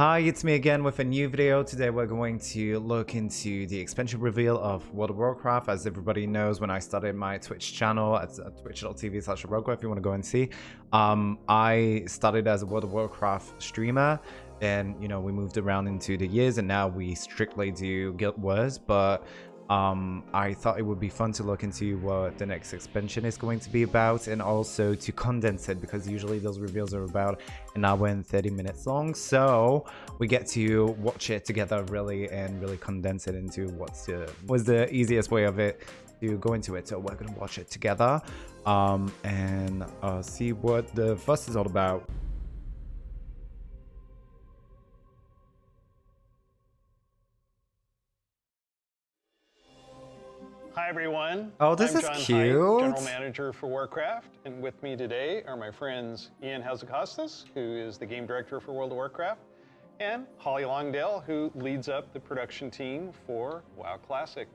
Hi, it's me again with a new video. Today we're going to look into the expansion reveal of World of Warcraft. As everybody knows, when I started my Twitch channel at twitch.tv/Soroko, if you want to go and see, I started as a World of Warcraft streamer, and we moved around into the years, and now we strictly do Guild Wars. But I thought it would be fun to look into what the next expansion is going to be about, and also to condense it, because usually those reveals are about an hour and 30 minutes long, so we get to watch it together really and really condense it into what's the easiest way of it to go into it. So we're gonna watch it together and see what the fuss is all about. Hi everyone. Oh, this I'm is John cute. Hyde, General Manager for Warcraft, and with me today are my friends Ian Hazakostas, who is the Game Director for World of Warcraft, and Holly Longdale, who leads up the production team for WoW Classic.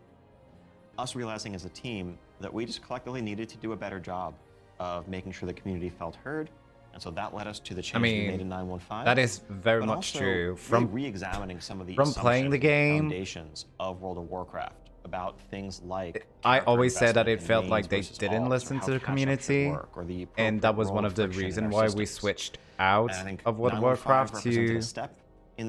Us realizing as a team that we just collectively needed to do a better job of making sure the community felt heard, and so that led us to the change we made in 915. That is very much true. From re-examining some of the playing the game, foundations of World of Warcraft about things like I always said that it felt like they didn't listen to the community, and that was one of the reasons why we switched out of World of Warcraft to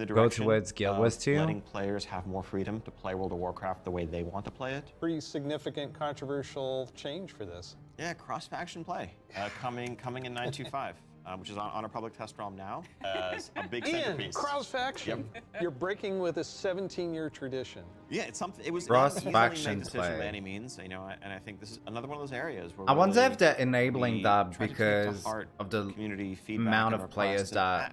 go towards Guild Wars 2. Letting players have more freedom to play World of Warcraft the way they want to play it. Pretty significant controversial change for this. Yeah, cross-faction play coming in 925. Which is on a public test realm now as a big centerpiece. Cross-faction. Yep. You're breaking with a 17-year tradition. Yeah, it's something. It was cross-faction play by any means, and I think this is another one of those areas where I wonder if they're enabling that because of the community feedback amount of players that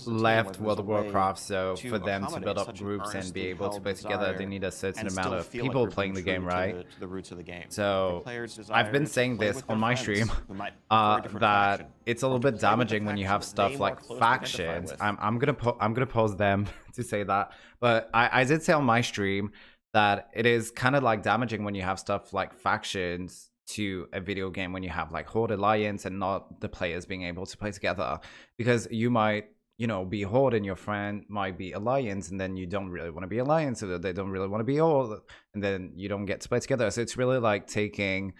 left World of Warcraft. So for them to build up groups and be able to play together, they need a certain amount of people playing the game, right? The roots of the game. So I've been saying this on my stream that it's a little bit damaging when you have stuff like factions. I'm gonna pause them to say that, but I did say on my stream that it is kind of like damaging when you have stuff like factions to a video game, when you have like Horde Alliance and not the players being able to play together, because you might be Horde and your friend might be Alliance, and then you don't really want to be Alliance, so they don't really want to be Horde, and then you don't get to play together. So it's really like taking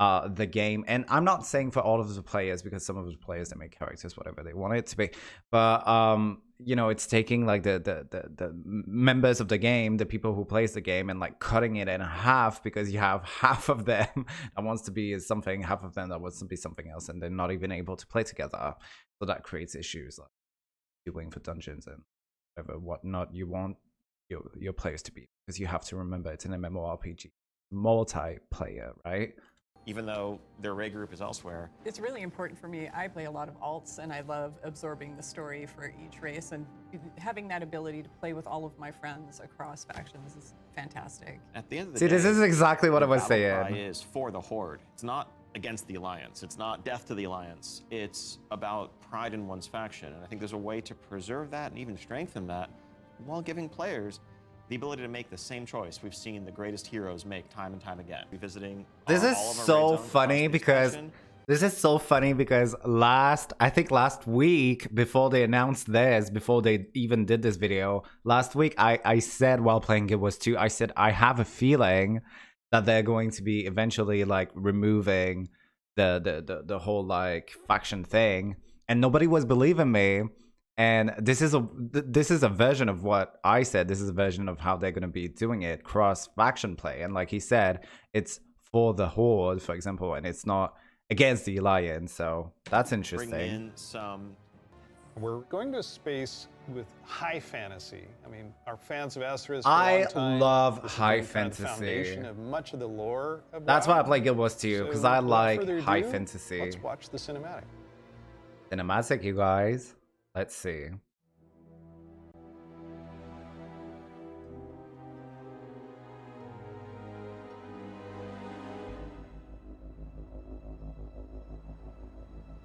the game, and I'm not saying for all of the players, because some of the players, they make characters whatever they want it to be, but it's taking like the members of the game, the people who plays the game, and like cutting it in half, because you have half of them that wants to be something, half of them that wants to be something else, and they're not even able to play together. So that creates issues like queuing for dungeons and whatnot you want your players to be, because you have to remember it's an MMORPG, multiplayer, right? Even though their raid group is elsewhere. It's really important for me. I play a lot of alts, and I love absorbing the story for each race, and having that ability to play with all of my friends across factions is fantastic. At the end of the day, this is exactly what I was saying. Is for the Horde. It's not against the Alliance. It's not death to the Alliance. It's about pride in one's faction, and I think there's a way to preserve that and even strengthen that while giving players the ability to make the same choice we've seen the greatest heroes make time and time again. Revisiting this is so funny because I think last week, before they announced this, before they even did this video, last week I said while playing Guild Wars 2, I said I have a feeling that they're going to be eventually like removing the whole like faction thing, and nobody was believing me. And this is a version of what I said. This is a version of how they're going to be doing it, cross faction play. And like he said, it's for the Horde, for example, and it's not against the Alliance. So that's interesting. Bring in some. We're going to a space with high fantasy. I mean, our fans have asked for this. I love high fantasy. Foundation of much of the lore of That's WoW. why I play Guild Wars 2, because I like high fantasy. Let's watch the cinematic. Cinematic, you guys. Let's see.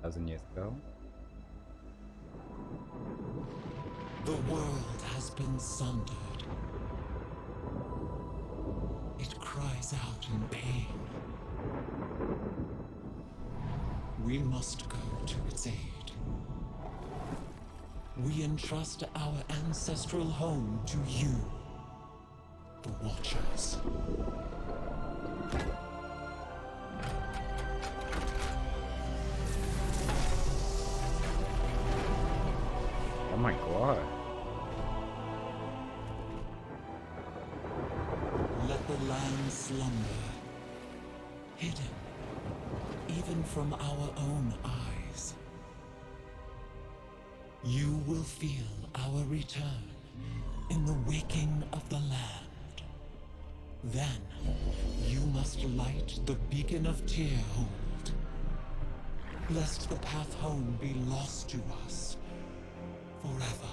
Thousand years ago. The world has been sundered. It cries out in pain. We must go to its aid. we entrust our ancestral home to you, the Watchers. Oh my god. Let the land slumber, hidden even from our own eyes. You will feel our return in the waking of the land. Then, you must light the beacon of Tearhold, lest the path home be lost to us forever.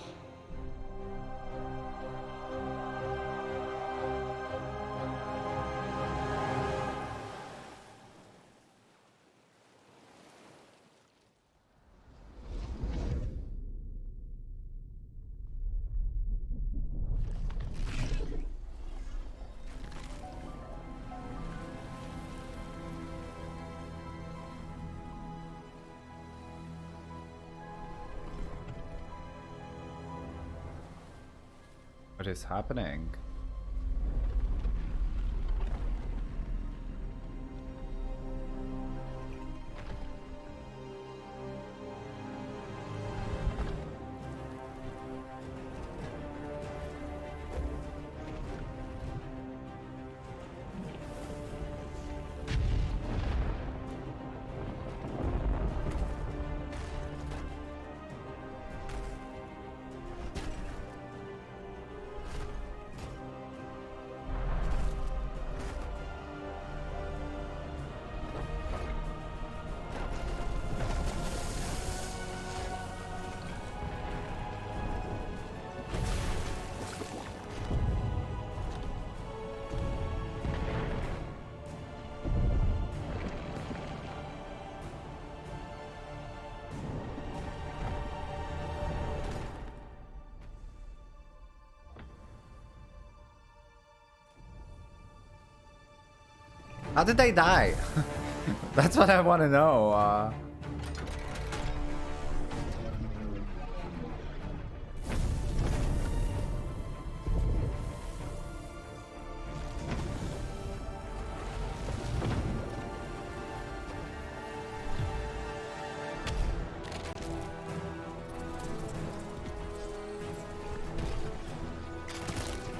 What is happening? How did they die? That's what I want to know.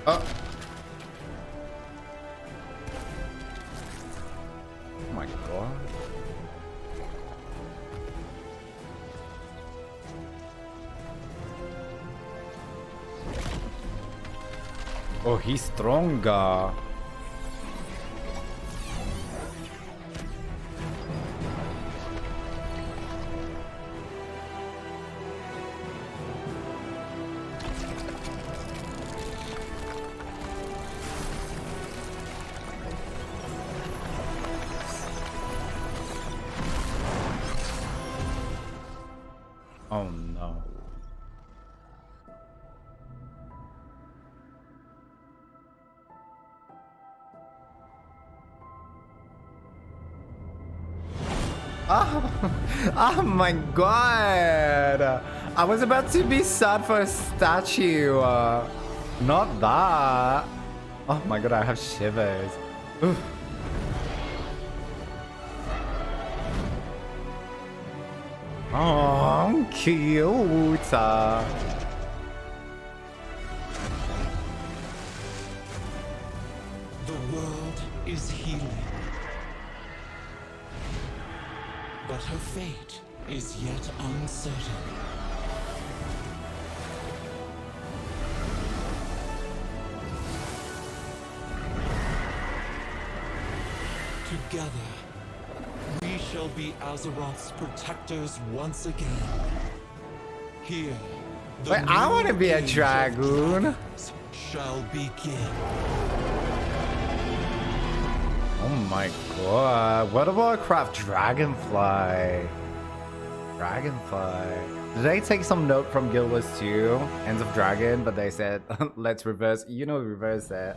Oh. Oh my god. Oh, he's stronger. Oh no. Oh, oh my god. I was about to be sad for a statue. Not that. Oh my god, I have shivers. Oof. Oh, cute. The world is healing, but her fate is yet uncertain. Together, we shall be Azeroth's protectors once again. Here, the Wait, I new want to be a age of dragoon. dragons shall begin. Oh my god. What about warcraft Dragonflight? Dragonflight. Did they take some note from Guild Wars 2, Ends of Dragon, but they said, let's reverse, reverse it.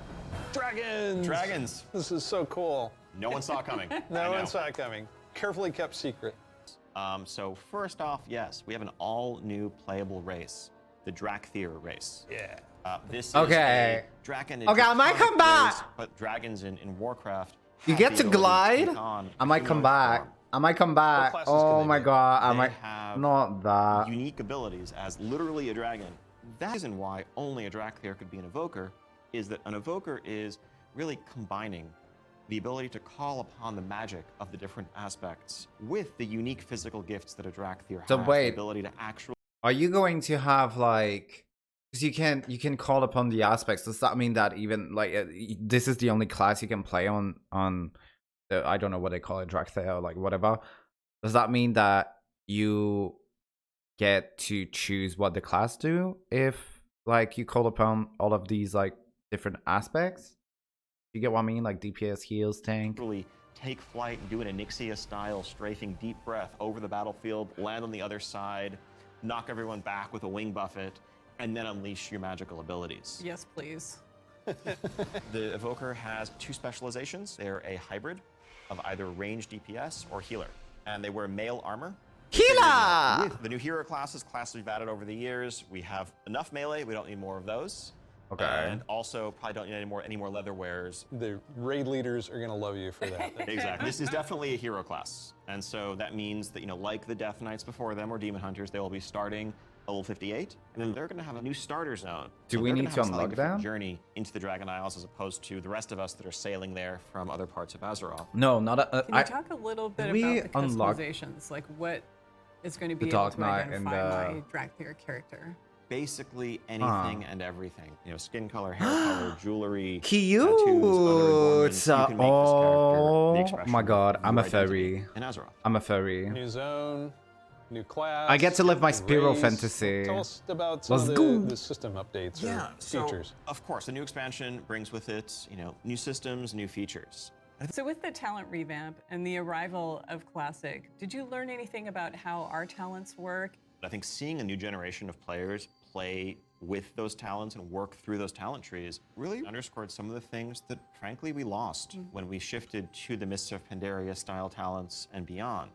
Dragons! Dragons. This is so cool. No one saw it coming. No one saw it coming. Carefully kept secret. So first off, yes, we have an all-new playable race, the Dracthyr race. Yeah. This is Okay. a dragon. Okay, I might come back. Race, but dragons in Warcraft. You have get the to ability glide? take on I might come humanoid back. form. I might come back. classes can Oh they my be? god. I They might. have Not that. unique abilities as literally a dragon. That isn't why only a Dracthyr could be an evoker, is that an evoker is really combining the ability to call upon the magic of the different aspects with the unique physical gifts that a Dracthyr So has, wait. the ability to actually Are you going to have like? Because you can call upon the aspects. Does that mean that even like this is the only class you can play on the, I don't know what they call it, Dracthyr or like whatever. Does that mean that you get to choose what the class do if like you call upon all of these like different aspects? You get what I mean? Like DPS, heals, tank. take flight and do an Onyxia-style strafing deep breath over the battlefield, land on the other side, knock everyone back with a wing buffet, and then unleash your magical abilities. Yes, please. The Evoker has two specializations. They're a hybrid of either ranged DPS or healer, and they wear male armor. Healer! With the new hero classes we've added over the years, we have enough melee. We don't need more of those. Okay. And also probably don't need any more leather wearers. The raid leaders are going to love you for that. Exactly. This is definitely a hero class, and so that means that, you know, like the Death Knights before them or Demon Hunters, they will be starting level 58, and then they're going to have a new starter zone. Do we they're need gonna to have a slightly unlock different them? journey into the Dragon Isles as opposed to the rest of us that are sailing there from other parts of Azeroth. No, not a. Can you talk a little bit did we about the unlock customizations? Like what is going to be the able Dark to Knight and identify my Dracthyr character? Basically anything and everything. You know, skin color, hair color, jewelry, Cute. tattoos, other adornments. You can make this character the Oh expression my god, of I'm a your identity fairy. in Azeroth. I'm a fairy. New zone, new class. I get to live my new Spiro race. fantasy. Tell us about some Let's of go. the system updates or features. Of course, the new expansion brings with it, you know, new systems, new features. So with the talent revamp and the arrival of Classic, did you learn anything about how our talents work? I think seeing a new generation of players play with those talents and work through those talent trees really underscored some of the things that, frankly, we lost when we shifted to the Mists of Pandaria style talents and beyond.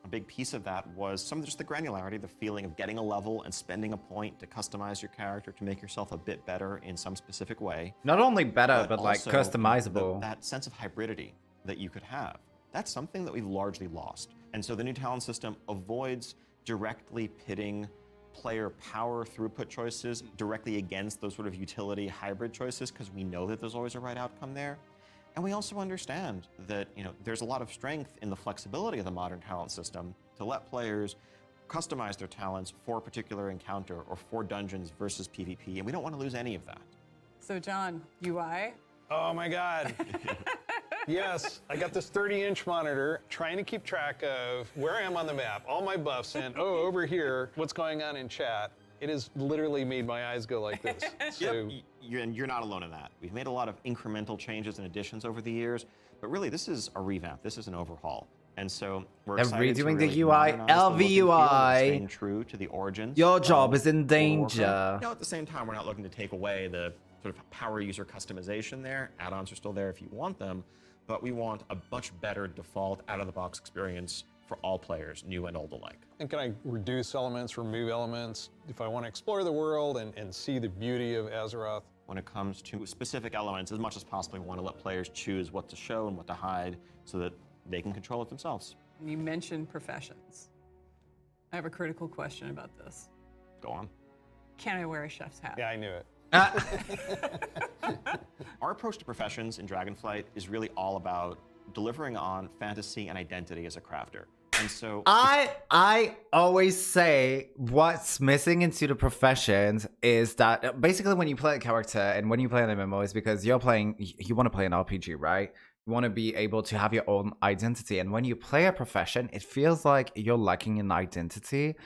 A big piece of that was some of just the granularity, the feeling of getting a level and spending a point to customize your character to make yourself a bit better in some specific way. Not only better, but like also customizable. that sense of hybridity that you could have. That's something that we've largely lost. And so the new talent system avoids directly pitting player power throughput choices directly against those sort of utility hybrid choices, because we know that there's always a right outcome there. And we also understand that, you know, there's a lot of strength in the flexibility of the modern talent system to let players customize their talents for a particular encounter or for dungeons versus PvP, and we don't want to lose any of that. So John, UI? Oh my God. Yes, I got this 30-inch monitor trying to keep track of where I am on the map, all my buffs, and oh, over here, what's going on in chat. It has literally made my eyes go like this. So, You're not alone in that. We've made a lot of incremental changes and additions over the years, but really this is a revamp. This is an overhaul. And so we're They're excited to redoing the really UI, modernize the look and feel and LVUI. staying true to the origins. Your job of is in World of Warcraft. danger. You know, at the same time, we're not looking to take away the sort of power user customization there. Add-ons are still there if you want them, but we want a much better default out-of-the-box experience for all players, new and old alike. and can I reduce elements, remove elements, if I want to explore the world and see the beauty of Azeroth? When it comes to specific elements, as much as possible, we want to let players choose what to show and what to hide so that they can control it themselves. You mentioned professions. I have a critical question about this. Go on. Can I wear a chef's hat? Yeah, I knew it. Our approach to professions in Dragonflight is really all about delivering on fantasy and identity as a crafter. And so I always say what's missing into the professions is that basically when you play a character and when you play an MMO is because you want to play an RPG, right? You want to be able to have your own identity. And when you play a profession, it feels like you're lacking an identity.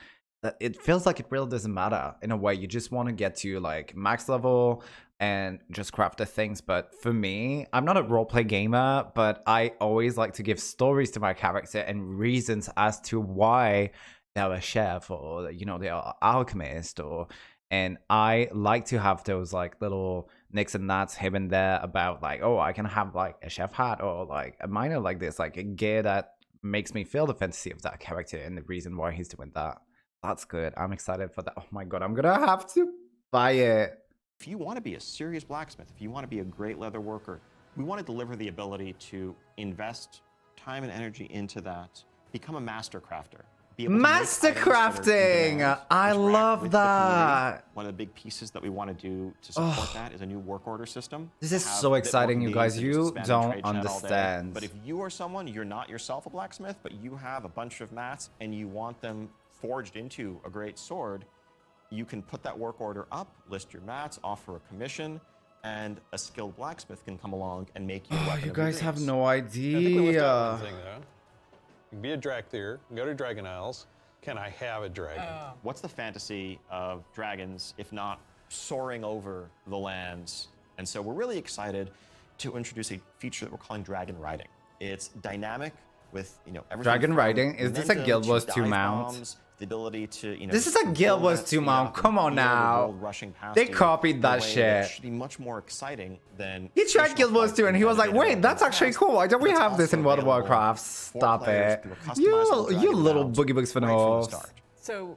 It feels like it really doesn't matter in a way. You just want to get to like max level and just craft the things. But for me, I'm not a roleplay gamer, but I always like to give stories to my character and reasons as to why they're a chef or, you know, they're an alchemist and I like to have those like little nicks and nats here and there about like, oh, I can have like a chef hat or like a miner like this, like a gear that makes me feel the fantasy of that character and the reason why he's doing that. That's good. I'm excited for that. Oh my god, I'm gonna have to buy it. If you want to be a serious blacksmith, if you want to be a great leather worker, we want to deliver the ability to invest time and energy into that, become a master crafter. Be able to make Master items that are in crafting! demand, I interact love with the community. that. One of the big pieces that we want to do to support that is a new work order system. This is To have so a bit more exciting, you guys. convenience than just You spamming don't trade chat all day. understand. But if you are someone, you're not yourself a blacksmith, but you have a bunch of mats and you want them forged into a great sword, you can put that work order up, list your mats, offer a commission, and a skilled blacksmith can come along and make you a weapon You of your guys have dreams. no I think we left out one idea. thing, though. You can be a dracthyr, go to Dragon Isles. Can I have a dragon? What's the fantasy of dragons, if not soaring over the lands? And so we're really excited to introduce a feature that we're calling dragon riding. It's dynamic with, everything Dragon from riding? Is this a momentum Guild to Wars 2 dive mount? bombs, the ability to, This is a Guild build Wars that 2 speed mount. up and Come on feel the now. world rushing past They you copied in a that way shit. should be much more exciting than He tried traditional Guild Wars fights 2 and he was like, competitive wait, that's in the actually past, cool. Why don't we but it's have this also in World of available Warcraft? for Stop players it. through a customizable You dragon little mount boogie books for right from the no. start. So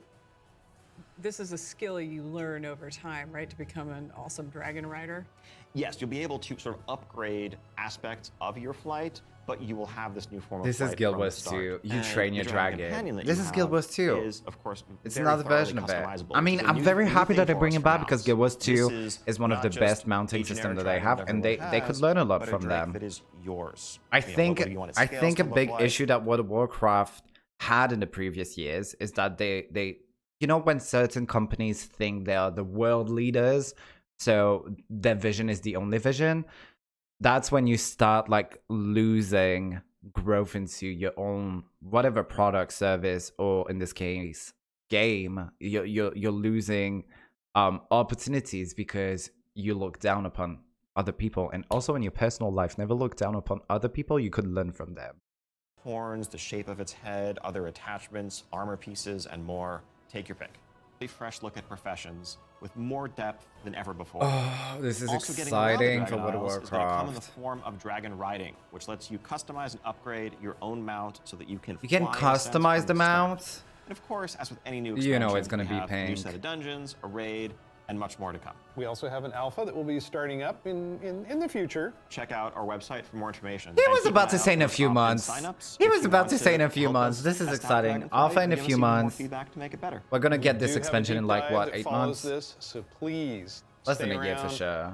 this is a skill you learn over time, right, to become an awesome dragon rider? Yes, you'll be able to sort of upgrade aspects of your flight, but you will have this new form of This is flight Guild from the Wars start. 2. You And train the your dragon. companion that This you is Guild have Wars 2. Is, of course, It's very another thoroughly version of it. customizable, I which mean, is a I'm new- very new happy thing that they for bring us it for back now. because Guild Wars 2 This is one of not the just best mounting a system generic that they dragon have, that and everyone they could has, learn a lot but from drake them. that is yours. I You know, think whether you want its I scales think to a look big like- issue that World of Warcraft had in the previous years is that they when certain companies think they are the world leaders, so their vision is the only vision, that's when you start like losing growth into your own whatever product, service, or in this case game. You're losing opportunities because you look down upon other people, and also in your personal life, never look down upon other people. You could learn from them. Horns, the shape of its head, other attachments, armor pieces, and more. Take your pick. A fresh look at professions with more depth than ever before. Oh, this is Also getting around the exciting for Dragon World of Isles is gonna come in the Warcraft. form of dragon riding, which lets you customize and upgrade your own mount so that you can You can fly in a sense customize from the start. mount. And of course, as with any new You know expansion, it's gonna we be have a new pink. set of dungeons, a raid, and much more to come. We also have an alpha that will be starting up in the future. Check out our website for more information. He And was keep an about to eye out say in a for few opt-in months. signups He if was you about want to say in a few help months. us This is test out exciting. Dragonflight Alpha in and a give us few even more months. feedback to make it better. We're gonna get We this do have a expansion deep in like dive what, that 8 follows months? This, so please Less stay than a year for around. sure.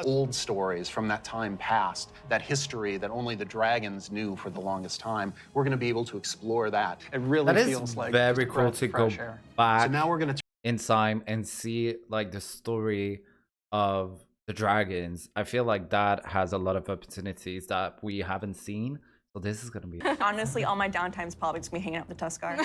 Old stories from that time past, that history that only the dragons knew for the longest time. We're going to be able to explore that. It really That is feels like very just a cool breath to of go fresh air. back So now we're going to in time and see like the story of the dragons. I feel like that has a lot of opportunities that we haven't seen. So this is gonna be Honestly, all my downtime's probably just me hanging out with the Tuskar.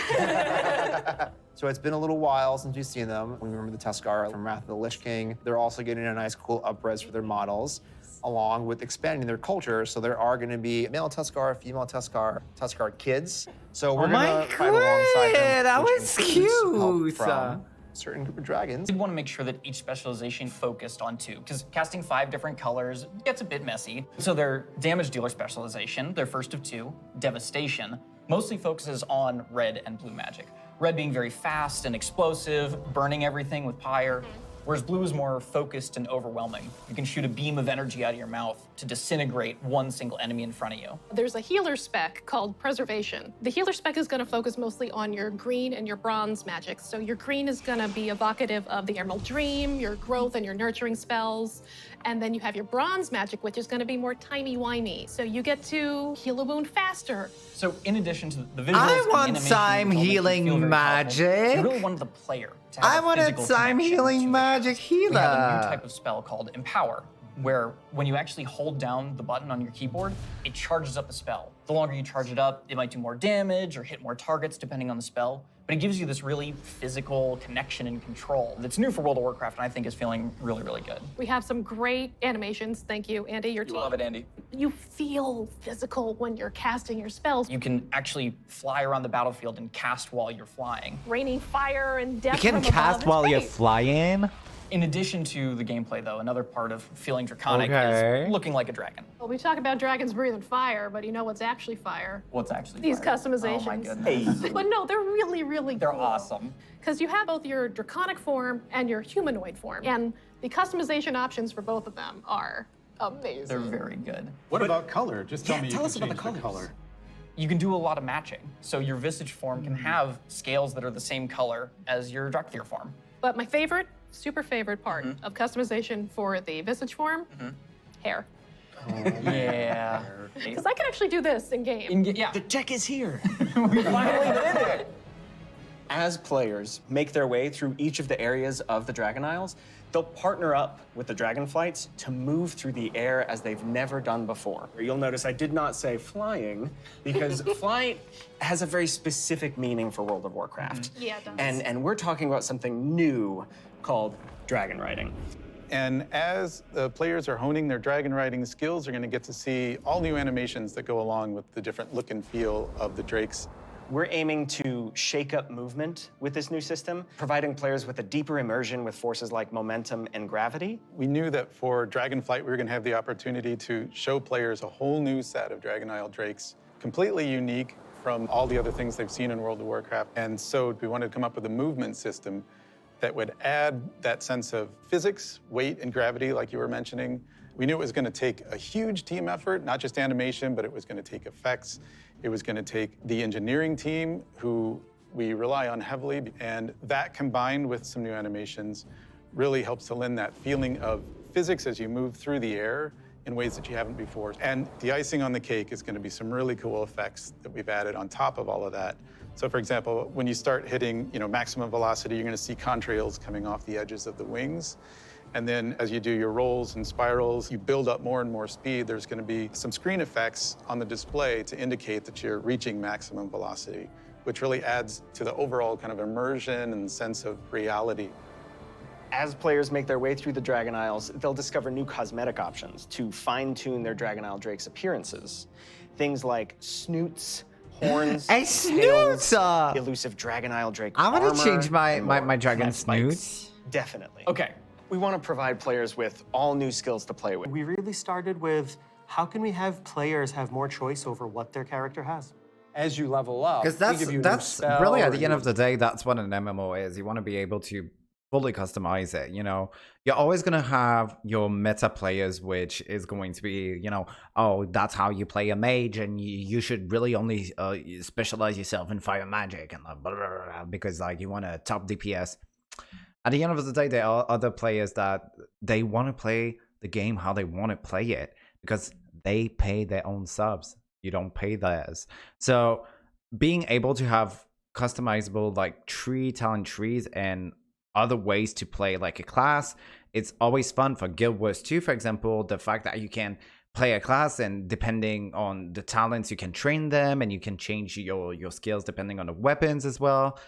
So it's been a little while since we've seen them. We remember the Tuskar from Wrath of the Lich King. They're also getting a nice, cool upres for their models, along with expanding their culture. So there are going to be male Tuskar, female Tuskar, Tuskar kids. So we're going to fight alongside them. that which was includes help cute. from a certain group of dragons. We'd want to make sure that each specialization focused on 2, because casting 5 different colors gets a bit messy. So their damage dealer specialization, their first of 2, devastation, mostly focuses on red and blue magic. Red being very fast and explosive, burning everything with pyre, whereas blue is more focused and overwhelming. You can shoot a beam of energy out of your mouth to disintegrate one single enemy in front of you. There's a healer spec called Preservation. The healer spec is going to focus mostly on your green and your bronze magic. So your green is going to be evocative of the Emerald Dream, your growth and your nurturing spells. And then you have your bronze magic, which is going to be more timey-wimey. So you get to heal a wound faster. So in addition to the visuals, I and the want animation, time which all make you healing feel very powerful, magic. you really wanted the player to have I a want a physical time connection to healing the magic cast. We have a new healer. type of spell called Empower, where when you actually hold down the button on your keyboard, it charges up the spell. The longer you charge it up, it might do more damage or hit more targets depending on the spell, but it gives you this really physical connection and control that's new for World of Warcraft and I think is feeling really, really good. We have some great animations. Thank you, Andy. Your You love it, Andy. You feel physical when you're casting your spells. You can actually fly around the battlefield and cast while you're flying. Raining fire and death You can from above. cast It's while you're great. flying. In addition to the gameplay, though, another part of feeling draconic Okay. is looking like a dragon. Well, we talk about dragons breathing fire, but you know what's actually fire? What's actually These fire? customizations. Oh my goodness. But no, they're really, really They're cool. awesome. Because you have both your draconic form and your humanoid form. And the customization options for both of them are amazing. They're very good. What about color? Just tell me you tell can us about the change color. You can do a lot of matching. So your visage form can have scales that are the same color as your dracthyr form. But my favorite, super favorite part of customization for the visage form, hair. Yeah. Because I can actually do this in game. Yeah. The tech is here. We finally did it. As players make their way through each of the areas of the Dragon Isles, they'll partner up with the Dragonflights to move through the air as they've never done before. You'll notice I did not say flying, because flight has a very specific meaning for World of Warcraft. Yeah, it does. And we're talking about something new called dragon riding. And as the players are honing their dragon riding skills, they're going to get to see all new animations that go along with the different look and feel of the drakes. We're aiming to shake up movement with this new system, providing players with a deeper immersion with forces like momentum and gravity. We knew that for Dragonflight, we were going to have the opportunity to show players a whole new set of Dragon Isle drakes, completely unique from all the other things they've seen in World of Warcraft. And so we wanted to come up with a movement system that would add that sense of physics, weight, and gravity, like you were mentioning. We knew it was going to take a huge team effort, not just animation, but it was going to take effects. It was going to take the engineering team, who we rely on heavily, and that combined with some new animations really helps to lend that feeling of physics as you move through the air in ways that you haven't before. And the icing on the cake is going to be some really cool effects that we've added on top of all of that. So for example, when you start hitting, maximum velocity, you're going to see contrails coming off the edges of the wings. And then as you do your rolls and spirals, you build up more and more speed. There's going to be some screen effects on the display to indicate that you're reaching maximum velocity, which really adds to the overall kind of immersion and sense of reality. As players make their way through the Dragon Isles, they'll discover new cosmetic options to fine-tune their Dragon Isle Drake's appearances. Things like snoots, horns, A tails, snoot! elusive Dragon Isle Drake I'm armor, gonna change my and more. dragon snoot. Definitely. Okay. We want to provide players with all new skills to play with. We really started with how can we have players have more choice over what their character has? As you level up, Because that's really at the end of the day, that's what an MMO is. You want to be able to fully customize it. You're always going to have your meta players, which is going to be, oh, that's how you play a mage, and you should really only specialize yourself in fire magic and blah, blah, blah, because you want a top DPS. At the end of the day, there are other players that they want to play the game how they want to play it, because they pay their own subs. You don't pay theirs. So being able to have customizable talent trees and other ways to play like a class, it's always fun for Guild Wars 2, for example. The fact that you can play a class, and depending on the talents, you can train them, and you can change your skills depending on the weapons as well.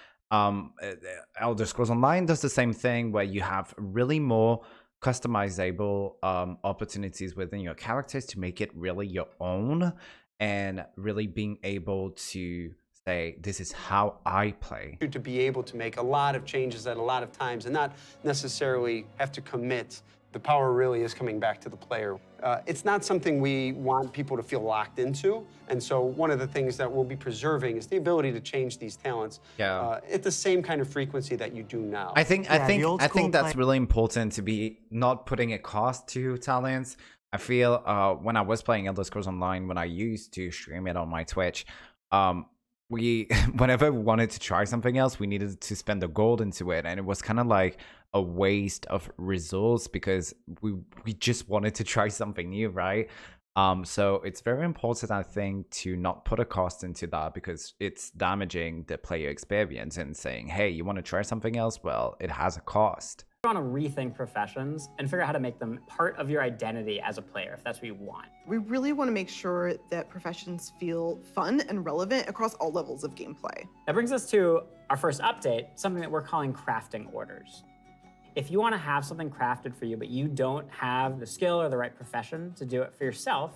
Elder Scrolls Online does the same thing, where you have really more customizable opportunities within your characters to make it really your own, and really being able to say, this is how I play. To be able to make a lot of changes at a lot of times and not necessarily have to commit. The power really is coming back to the player. It's not something we want people to feel locked into, and so one of the things that we'll be preserving is the ability to change these talents at the same kind of frequency that you do now. I think that's really important, to be not putting a cost to talents. I feel when I was playing Elder Scrolls Online, when I used to stream it on my Twitch, whenever we wanted to try something else, we needed to spend the gold into it, and it was kind of like a waste of resource, because we just wanted to try something new, right? So it's very important, I think, to not put a cost into that, because it's damaging the player experience and saying, hey, you want to try something else? Well, it has a cost. You want to rethink professions and figure out how to make them part of your identity as a player, if that's what you want. We really want to make sure that professions feel fun and relevant across all levels of gameplay. That brings us to our first update, something that we're calling crafting orders. If you want to have something crafted for you, but you don't have the skill or the right profession to do it for yourself,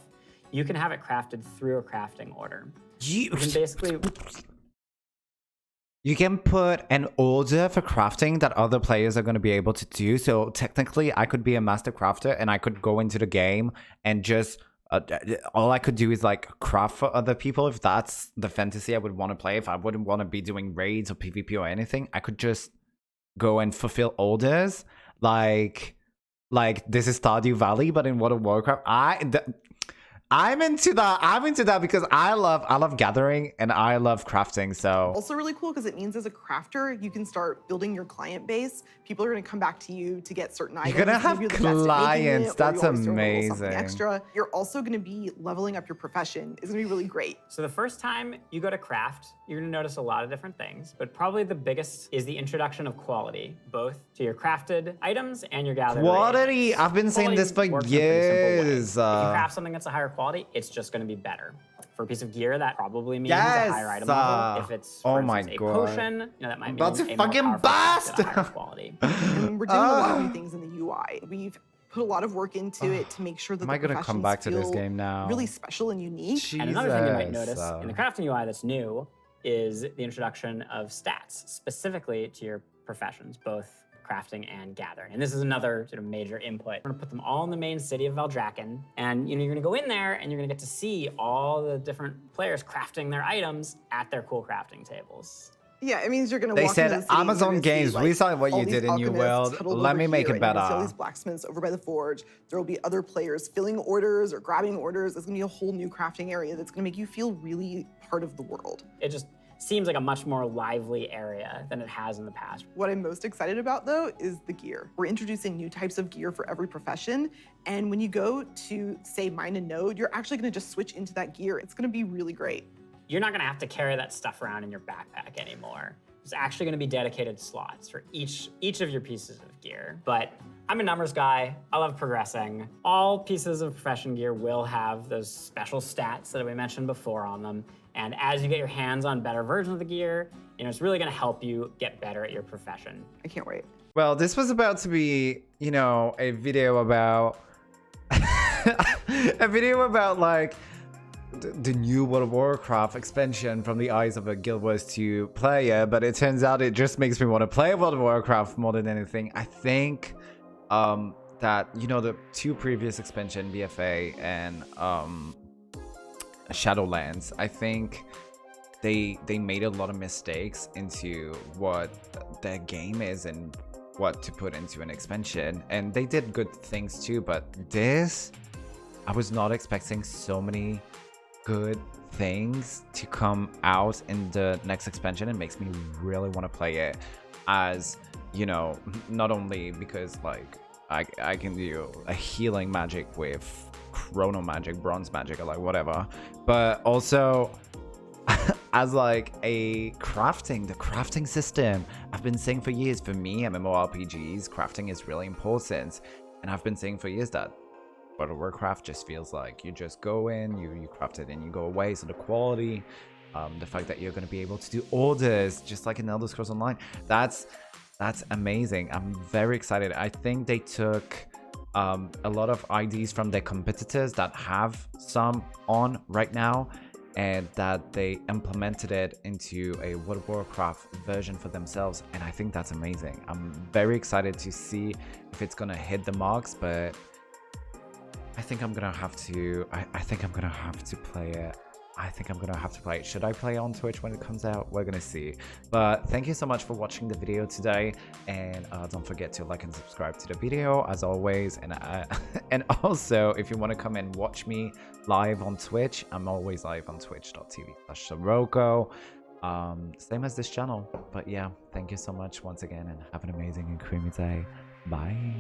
you can have it crafted through a crafting order. You can basically... you can put an order for crafting that other players are going to be able to do. So technically, I could be a master crafter and I could go into the game and just all I could do is like craft for other people. If that's the fantasy I would want to play, if I wouldn't want to be doing raids or PvP or anything, I could just go and fulfill orders. Like this is Stardew Valley, but in World of Warcraft. I'm into that because I love gathering and I love crafting. So also really cool because it means as a crafter you can start building your client base. People are going to come back to you to get certain items. You're gonna have clients. That's amazing. Extra. You're also going to be leveling up your profession. It's going to be really great. So the first time you go to craft, you're going to notice a lot of different things, but probably the biggest is the introduction of quality, both to your crafted items and your gathered quality. I've been saying this for years. If you craft something that's a higher quality, it's just going to be better. For a piece of gear, that probably means a higher item level. If it's for instance, a potion, that might mean a more powerful higher quality. And we're doing a lot of new things in the UI. We've put a lot of work into it to make sure that the gonna come back to this game now? Really special and unique. Jesus. And another thing you might notice in the crafting UI that's new is the introduction of stats specifically to your professions, both crafting and gathering. And this is another sort of major input. We're gonna put them all in the main city of Valdrakken. And you're gonna go in there and you're gonna get to see all the different players crafting their items at their cool crafting tables. Yeah, it means you're gonna They walk said into the city, Amazon Games, see, we saw what you did in New World. Let me make it better. All these blacksmiths over by the forge. There will be other players filling orders or grabbing orders. It's gonna be a whole new crafting area that's gonna make you feel really part of the world. It just seems like a much more lively area than it has in the past. What I'm most excited about though is the gear. We're introducing new types of gear for every profession. And when you go to say mine a node, you're actually gonna just switch into that gear. It's gonna be really great. You're not gonna have to carry that stuff around in your backpack anymore. There's actually gonna be dedicated slots for each of your pieces of gear. But I'm a numbers guy, I love progressing. All pieces of profession gear will have those special stats that we mentioned before on them. And as you get your hands on better versions of the gear, it's really gonna help you get better at your profession. I can't wait. Well, this was about to be, a video about like the new World of Warcraft expansion from the eyes of a Guild Wars 2 player, but it turns out it just makes me want to play World of Warcraft more than anything. I think that the two previous expansion, BFA and Shadowlands, I think they made a lot of mistakes into what their game is and what to put into an expansion, and they did good things too, but this, I was not expecting so many good things to come out in the next expansion. It makes me really want to play it, as not only because like I can do a healing magic with chrono magic, bronze magic, or like whatever, but also as like the crafting system. I've been saying for years, for me, MMORPGs, crafting is really important, and I've been saying for years that World of Warcraft just feels like you just go in, you craft it, and you go away. So the quality, the fact that you're going to be able to do orders just like in Elder Scrolls Online, that's amazing. I'm very excited. I think they took a lot of ideas from their competitors that have some on right now, and that they implemented it into a World of Warcraft version for themselves, and I think that's amazing. I'm very excited to see if it's gonna hit the marks, but I think I'm gonna have to. I think I'm gonna have to play it. I think I'm gonna have to play it. Should I play it on Twitch when it comes out? We're gonna see. But thank you so much for watching the video today, and don't forget to like and subscribe to the video as always. And also, if you want to come and watch me live on Twitch, I'm always live on twitch.tv/Soroko. Same as this channel. But yeah, thank you so much once again, and have an amazing and creamy day. Bye.